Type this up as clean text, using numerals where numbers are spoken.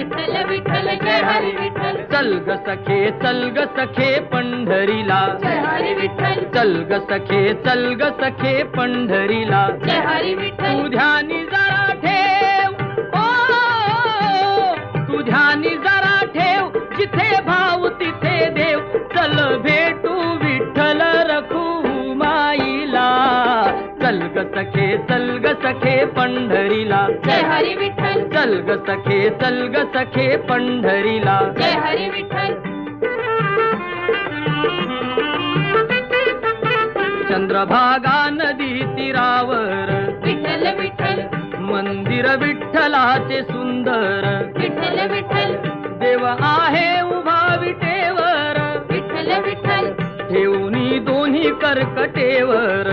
विठ्ठल विठ्ठल जय हरी विठ्ठल चल ग सखे पंढरीला जय हरी विठ्ठल चल ग सखे पंढरीला जय हरी विठ्ठल तू ध्यानी जरा ठेव तू ध्यानी जरा ठेव जिथे भाव तिथे देव चल भेटू विठ्ठल रखुमाईला चल ग सखे पंढरीला जय हरी विठ्ठल चल ग सखे पंढरीला जय हरी विठ्ठल चंद्रभागा नदी तीरावर विठ्ठल विठ्ठल मंदिर विठ्ठलाचे सुंदर विठ्ठल विठ्ठल देव आहे उभा विटेवर विठ्ठल विठ्ठल ठेवूनी दोन्ही कर्कटेवर